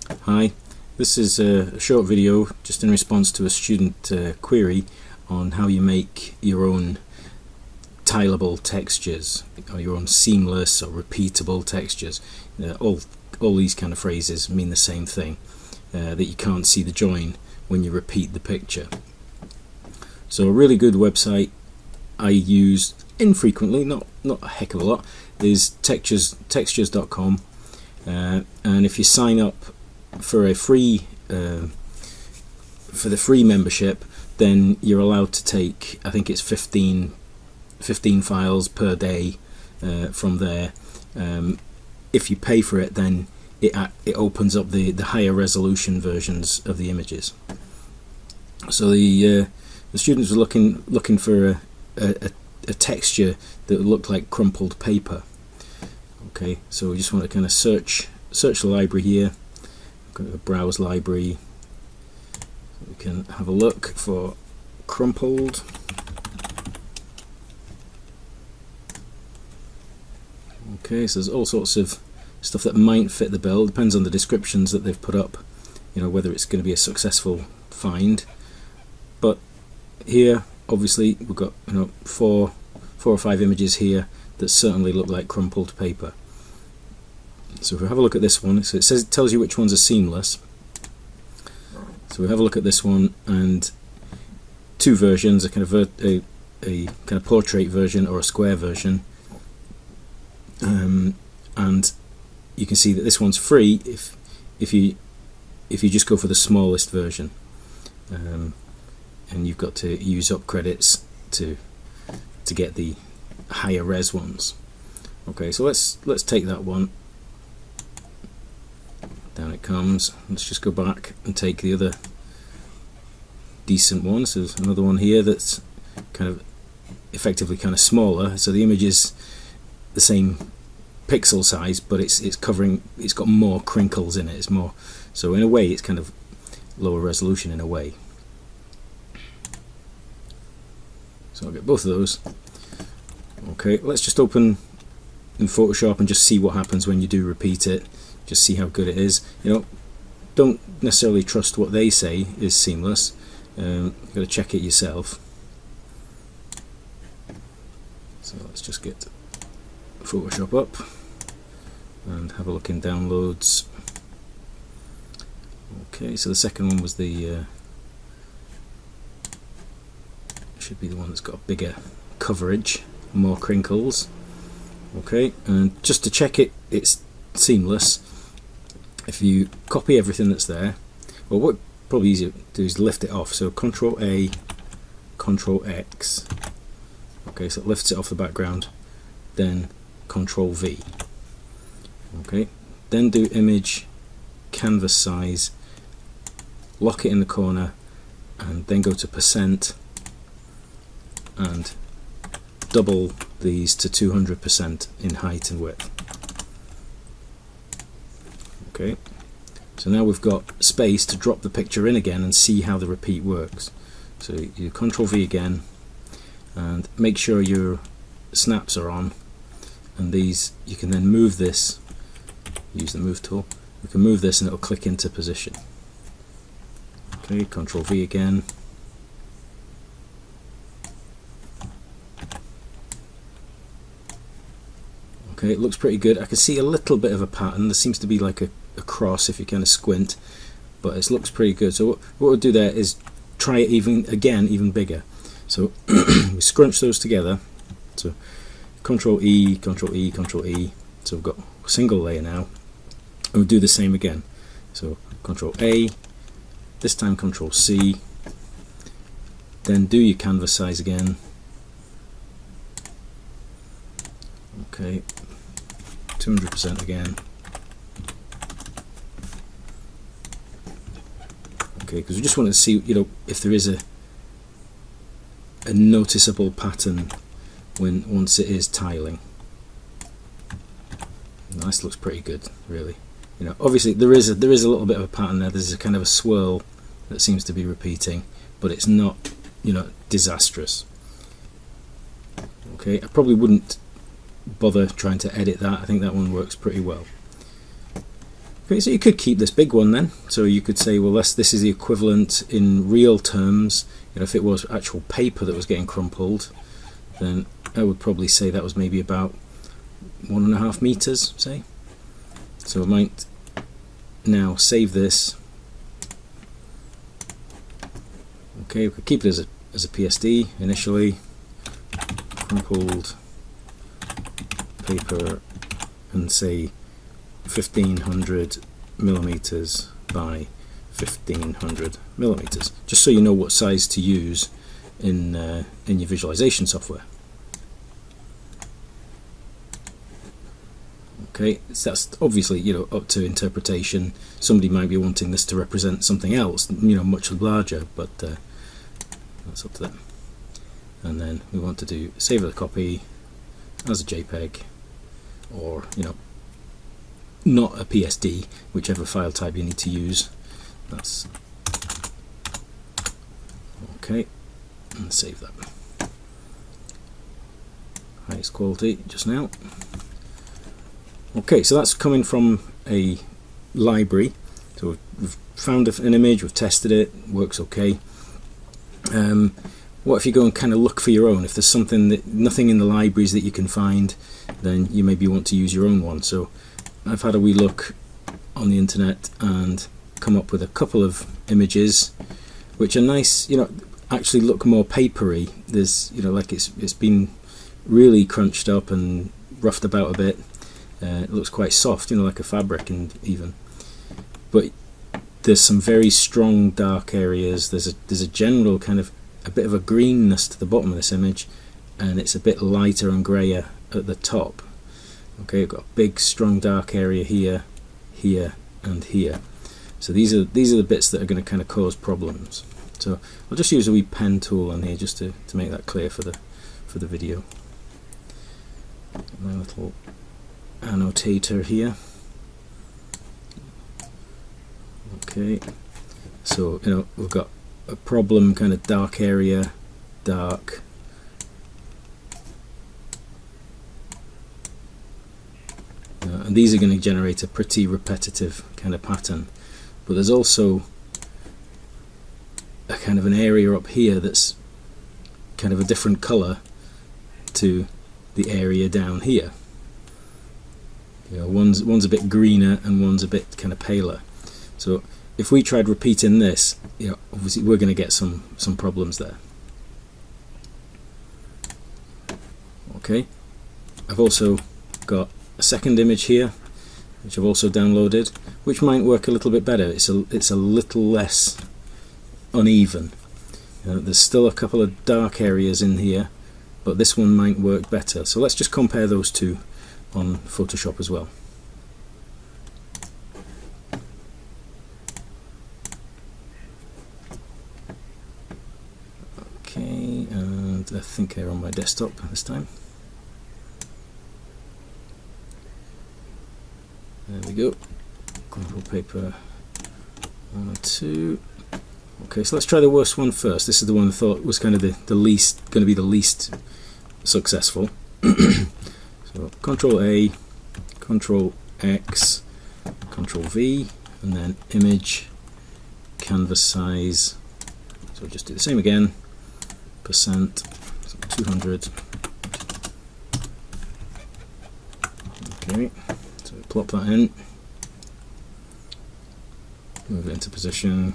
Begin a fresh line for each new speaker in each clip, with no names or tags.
Hi, this is a short video just in response to a student query on how you make your own tileable textures or your own seamless or repeatable textures. All these kind of phrases mean the same thing, that you can't see the join when you repeat the picture. So a really good website I use infrequently, not a heck of a lot, is textures.com, and if you sign up for a free for the free membership, then you're allowed to take, I think it's 15 files per day from there. If you pay for it, then it opens up the higher resolution versions of the images. So the students were looking for a texture that looked like crumpled paper. Okay, so we just want to kind of search the library here. Go to browse library. We can have a look for crumpled. Okay, so there's all sorts of stuff that might fit the bill. Depends on the descriptions that they've put up, whether it's going to be a successful find. But here, obviously, we've got four or five images here that certainly look like crumpled paper. So if we have a look at this one, so it tells you which ones are seamless. So we have a look at this one, and two versions, a kind of portrait version or a square version, and you can see that this one's free if you just go for the smallest version, and you've got to use up credits to get the higher res ones. Okay, so let's take that one. Down it comes. Let's just go back and take the other decent one. So there's another one here that's effectively smaller. So the image is the same pixel size, but it's got more crinkles in it. It's more, so in a way it's kind of lower resolution in a way. So I'll get both of those. Okay, let's just open in Photoshop and just see what happens when you do repeat it. Just see how good it is. Don't necessarily trust what they say is seamless. You've got to check it yourself. So let's just get Photoshop up and have a look in downloads. Okay, so the second one was the should be the one that's got a bigger coverage, more crinkles. Okay, and just to check it's seamless, if you copy everything that's there, well, what probably easier to do is lift it off. So Control A, Control X. Okay, so it lifts it off the background. Then Control V. Okay, then do image canvas size, lock it in the corner, and then go to % and double these to 200% in height and width. Okay, so now we've got space to drop the picture in again and see how the repeat works. So you Control V again, and make sure your snaps are on, and these, you can then move this, use the move tool, we can move this and it'll click into position. Okay, Control V again. Okay, it looks pretty good. I can see a little bit of a pattern. There seems to be like a cross if you kind of squint, but it looks pretty good. So what we'll do there is try it even bigger. So we scrunch those together. So Control E, Control E, Control E. So we've got a single layer now, and we'll do the same again. So Control A, this time Control C, then do your canvas size again. Okay, 200% again. Okay, because we just want to see, if there is a noticeable pattern once it is tiling. This looks pretty good, really. Obviously there is a little bit of a pattern there. There's a kind of a swirl that seems to be repeating, but it's not, disastrous. Okay, I probably wouldn't bother trying to edit that. I think that one works pretty well. Okay, so you could keep this big one then. So you could say, well, this is the equivalent in real terms. You know, if it was actual paper that was getting crumpled, then I would probably say that was maybe about 1.5 meters, say. So I might now save this. Okay, we could keep it as a PSD initially. Crumpled paper, and say 1500 millimeters by 1500 millimeters, just so you know what size to use in your visualization software. Okay, so that's obviously, you know, up to interpretation. Somebody might be wanting this to represent something else, you know, much larger, but that's up to them. And then we want to do save the copy as a JPEG, or, you know, not a PSD, whichever file type you need to use. That's okay, and save that. Highest quality just now. Okay, so that's coming from a library. So we've found an image, we've tested it, works okay. What if you go and kind of look for your own? If there's nothing in the libraries that you can find, then you maybe want to use your own one. So I've had a wee look on the internet and come up with a couple of images which are nice, you know, actually look more papery. There's, you know, like it's been really crunched up and roughed about a bit. It looks quite soft, you know, like a fabric, and even. But there's some very strong dark areas. There's a general kind of a bit of a greenness to the bottom of this image, and it's a bit lighter and grayer at the top. Okay, I've got a big strong dark area here, here, and here. So these are the bits that are going to kind of cause problems. So I'll just use a wee pen tool on here just to make that clear for the video. My little annotator here. Okay, so, you know, we've got a problem kind of dark area, dark, and these are going to generate a pretty repetitive kind of pattern. But there's also a kind of an area up here that's kind of a different colour to the area down here. You know, one's a bit greener and one's a bit kind of paler. So if we tried repeating this, you know, obviously we're going to get some problems there. Okay, I've also got a second image here, which I've also downloaded, which might work a little bit better. It's a little less uneven. There's still a couple of dark areas in here, but this one might work better. So let's just compare those two on Photoshop as well. Okay, and I think they're on my desktop this time. There we go. Control paper 1 and 2. Okay, so let's try the worst one first. This is the one I thought was kind of the least, going to be the least successful. So Control A, Control X, Control V, and then image, canvas size. So we'll just do the same again. Percent, so 200. Okay, so we plop that in. Move it into position.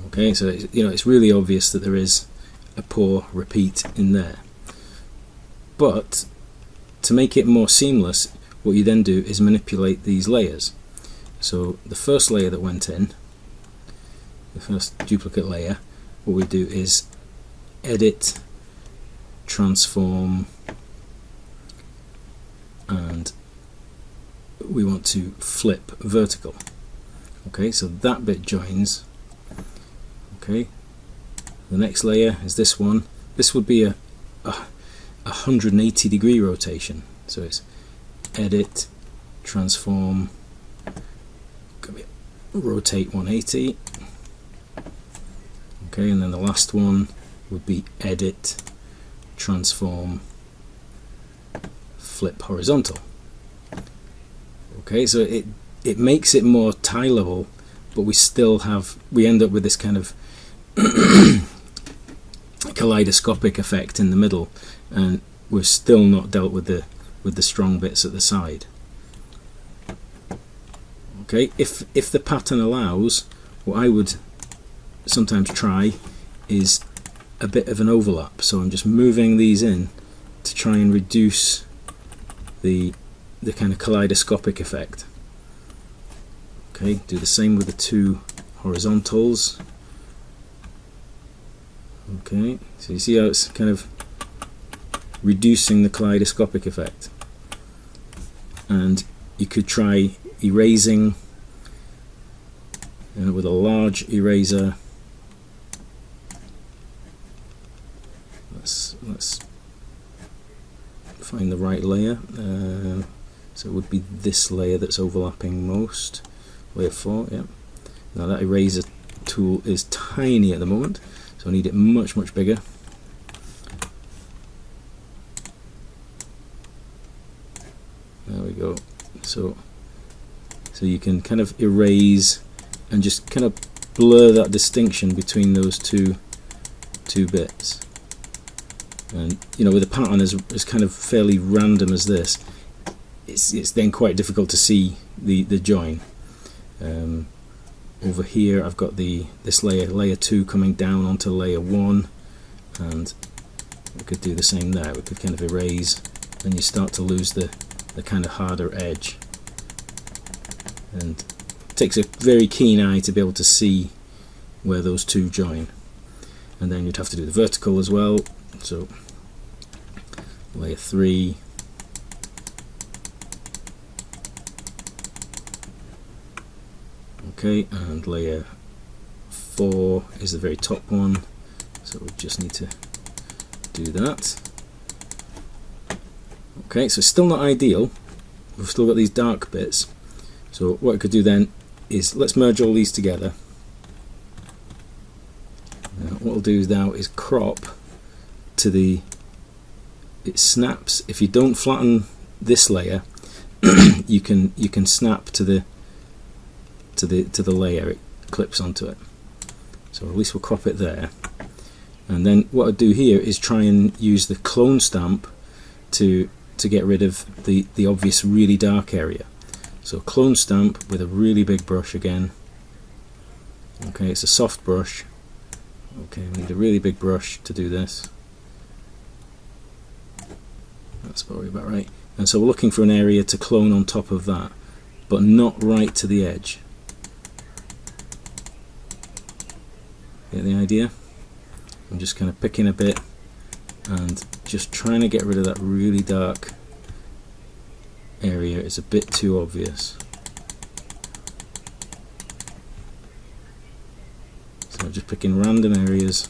Okay, so it's really obvious that there is a poor repeat in there. But to make it more seamless, what you then do is manipulate these layers. So the first layer that went in, the first duplicate layer, what we do is edit, transform, and we want to flip vertical. Okay, so that bit joins. Okay, the next layer is this one. This would be a 180 degree rotation. So it's edit, transform, rotate 180. Okay, and then the last one would be edit, transform, flip horizontal. Okay, so it makes it more tileable, but we end up with this kind of kaleidoscopic effect in the middle, and we're still not dealt with the strong bits at the side. Okay, if the pattern allows, what I would sometimes try is a bit of an overlap. So I'm just moving these in to try and reduce the kind of kaleidoscopic effect. Okay, do the same with the two horizontals. Okay, so you see how it's kind of reducing the kaleidoscopic effect. And you could try erasing with a large eraser. Let's find the right layer. So it would be this layer that's overlapping most. Layer 4, yeah. Now that eraser tool is tiny at the moment, so I need it much bigger. There we go. So you can kind of erase and just kind of blur that distinction between those two bits. And with a pattern as kind of fairly random as this, it's then quite difficult to see the join. Over here I've got this layer 2 coming down onto layer 1, and we could do the same there. We could kind of erase, and you start to lose the kind of harder edge. And it takes a very keen eye to be able to see where those two join. And then you'd have to do the vertical as well. So layer 3, okay, and layer 4 is the very top one, so we just need to do that. Okay, so it's still not ideal, we've still got these dark bits. So what I could do then is let's merge all these together. What I'll do now is crop to it snaps. If you don't flatten this layer, you can snap to the layer it clips onto it. So at least we'll crop it there. And then what I do here is try and use the clone stamp to get rid of the obvious really dark area. So clone stamp with a really big brush again. Okay, it's a soft brush. Okay, we need a really big brush to do this. That's probably about right. And so we're looking for an area to clone on top of that, but not right to the edge. Get the idea? I'm just kind of picking a bit and just trying to get rid of that really dark area. It's a bit too obvious. So I'm just picking random areas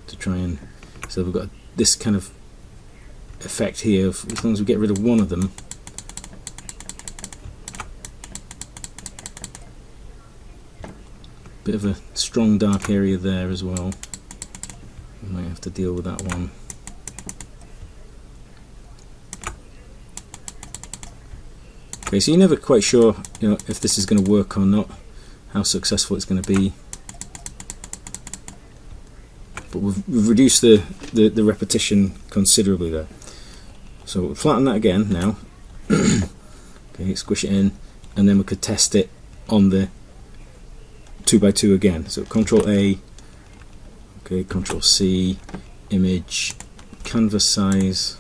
to try and, so we've got this kind of effect here of, as long as we get rid of one of them, bit of a strong dark area there as well. We might have to deal with that one. Okay, so you're never quite sure, if this is going to work or not, how successful it's going to be. But we've reduced the repetition considerably there. So we'll flatten that again now. Okay, squish it in, and then we could test it on the 2x2 again. So Control A, okay, Control C, image, canvas size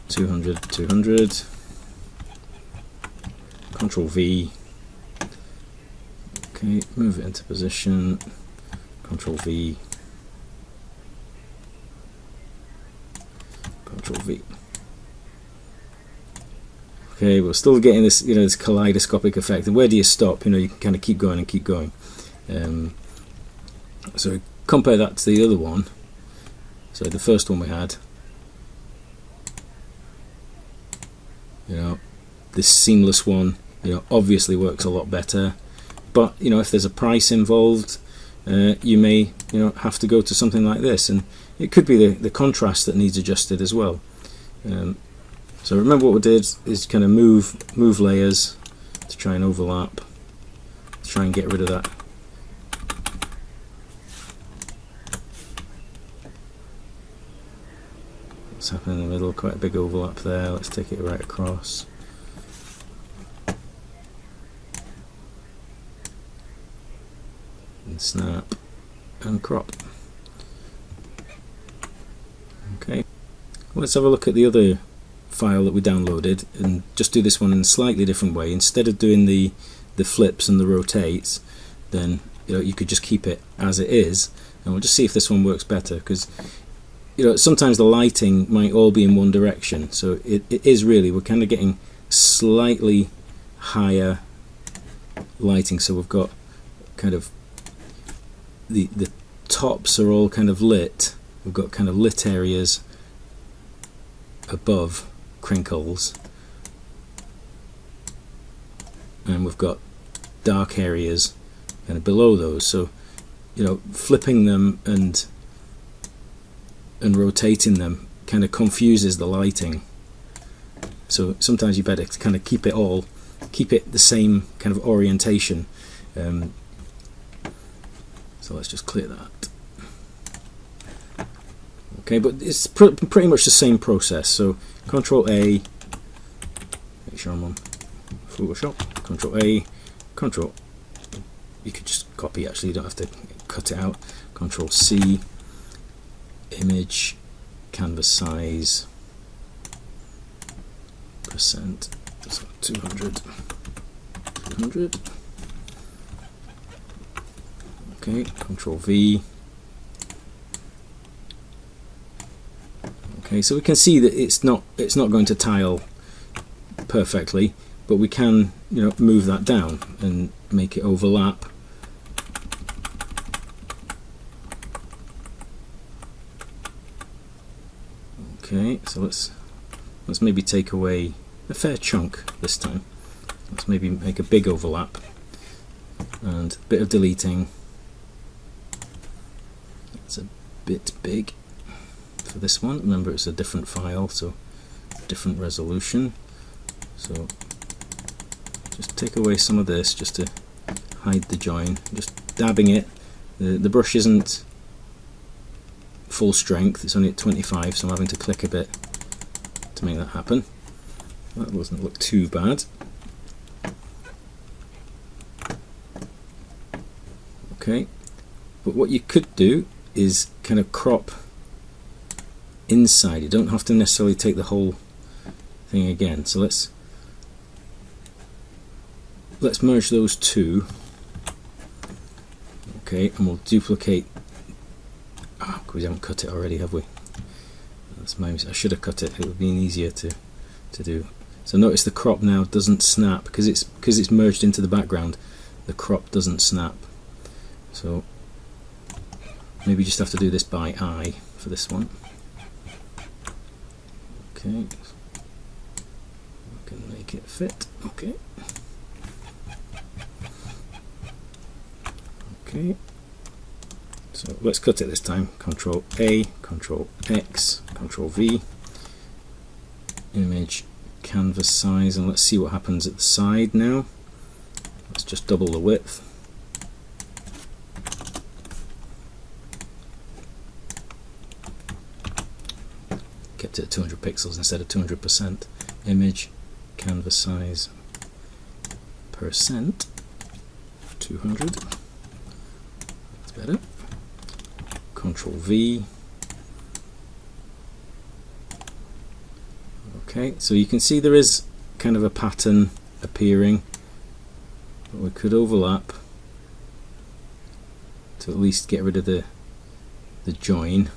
200, 200, Control V, okay, move it into position, Control V, Control V. Okay, we're still getting this, this kaleidoscopic effect. And where do you stop? You can kind of keep going and keep going. So compare that to the other one. So the first one we had. This seamless one, obviously works a lot better. But if there's a price involved, you may have to go to something like this, and it could be the contrast that needs adjusted as well. So remember what we did is kind of move layers to try and overlap, to try and get rid of that. What's happening in the middle? Quite a big overlap there. Let's take it right across. And snap and crop. Okay, let's have a look at the other file that we downloaded and just do this one in a slightly different way. Instead of doing the flips and the rotates, then you could just keep it as it is, and we'll just see if this one works better, because sometimes the lighting might all be in one direction, so it is really, we're kind of getting slightly higher lighting, so we've got kind of the tops are all kind of lit. We've got kind of lit areas above crinkles, and we've got dark areas kind of below those. So flipping them and rotating them kind of confuses the lighting, so sometimes you better kind of keep it the same kind of orientation. So let's just clear that. Okay, but it's pretty much the same process. So Control A, make sure I'm on Photoshop. Control A, Control. You could just copy. Actually, you don't have to cut it out. Control C, image, canvas size, %. So 200. 200. Okay, Control V. Okay, so we can see that it's not going to tile perfectly, but we can move that down and make it overlap. Okay, so let's maybe take away a fair chunk this time. Let's maybe make a big overlap and a bit of deleting. That's a bit big for this one. Remember, it's a different file, so different resolution. So just take away some of this just to hide the join. Just dabbing it. The brush isn't full strength, it's only at 25, so I'm having to click a bit to make that happen. That doesn't look too bad. Okay, but what you could do is kind of crop inside. You don't have to necessarily take the whole thing again. So let's merge those two. Okay, and we'll duplicate. We haven't cut it already, have we? That's my mistake. I should have cut it. It would have been easier to do. So notice the crop now doesn't snap because it's merged into the background. The crop doesn't snap. So maybe just have to do this by eye for this one. Okay, I can make it fit. Okay. Okay. So let's cut it this time. Control A, Control X, Control V. Image, canvas size, and let's see what happens at the side now. Let's just double the width. Kept it at 200 pixels instead of 200%. Image, canvas size, %, 200. That's better. Control V. Okay, so you can see there is kind of a pattern appearing, but we could overlap to at least get rid of the join.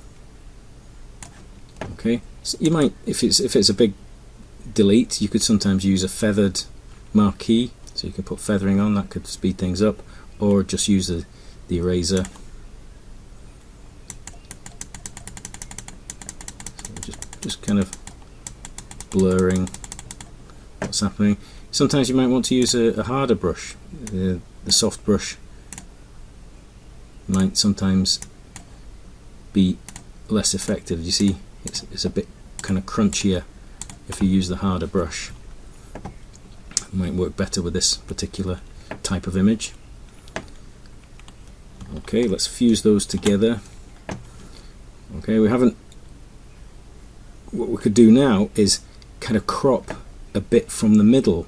Okay, so you might, if it's a big delete, you could sometimes use a feathered marquee, so you can put feathering on. That could speed things up, or just use the eraser. So just kind of blurring what's happening. Sometimes you might want to use a harder brush, the soft brush. might sometimes be less effective. You see, it's a bit kind of crunchier if you use the harder brush. It might work better with this particular type of image. Okay, let's fuse those together. Okay, what we could do now is kind of crop a bit from the middle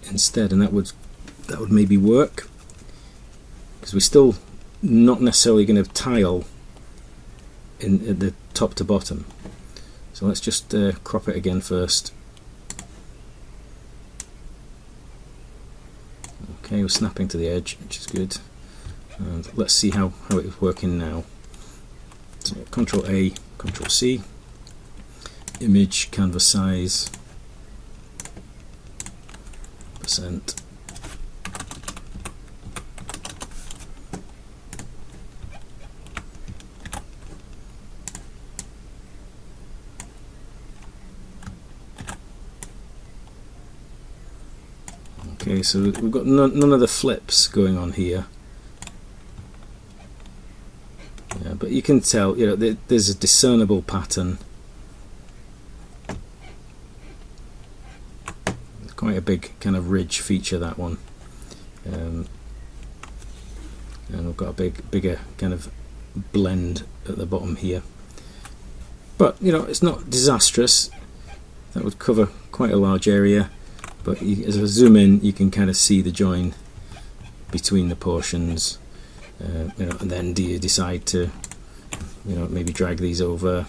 instead, and that would maybe work, because we're still not necessarily going to tile in the top to bottom. So let's just crop it again first. Okay, we're snapping to the edge, which is good. And let's see how it is working now. So Control A, Control C, image canvas size %. Okay, so we've got none of the flips going on here. Yeah, but you can tell, you know, there's a discernible pattern. Quite a big kind of ridge feature, that one. And we've got a bigger kind of blend at the bottom here. But, you know, it's not disastrous. That would cover quite a large area. But as I zoom in, you can kind of see the join between the portions. You know, and then do you decide to, you know, maybe drag these over?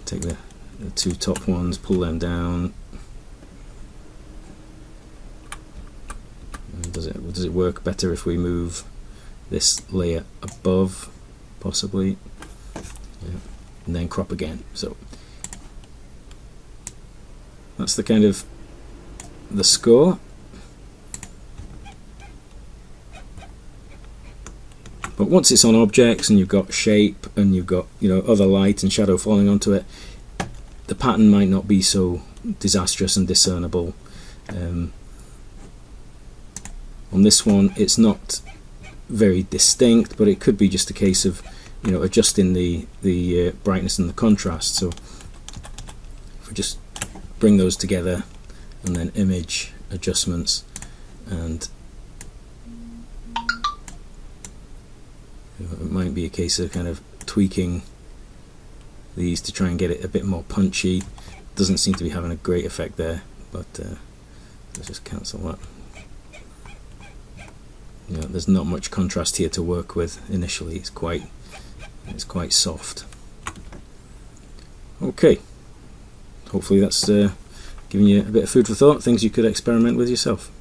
Take the two top ones, pull them down. And does it work better if we move this layer above, possibly? Yeah. And then crop again. So that's the kind of the score. But once it's on objects and you've got shape and you've got, you know, other light and shadow falling onto it, the pattern might not be so disastrous and discernible. On this one, it's not very distinct, but it could be just a case of, you know, adjusting the brightness and the contrast. So if we just bring those together and then image adjustments, and you know, it might be a case of kind of tweaking these to try and get it a bit more punchy. Doesn't seem to be having a great effect there, but let's just cancel that. You know, there's not much contrast here to work with initially. It's quite soft. Okay, hopefully that's giving you a bit of food for thought, things you could experiment with yourself.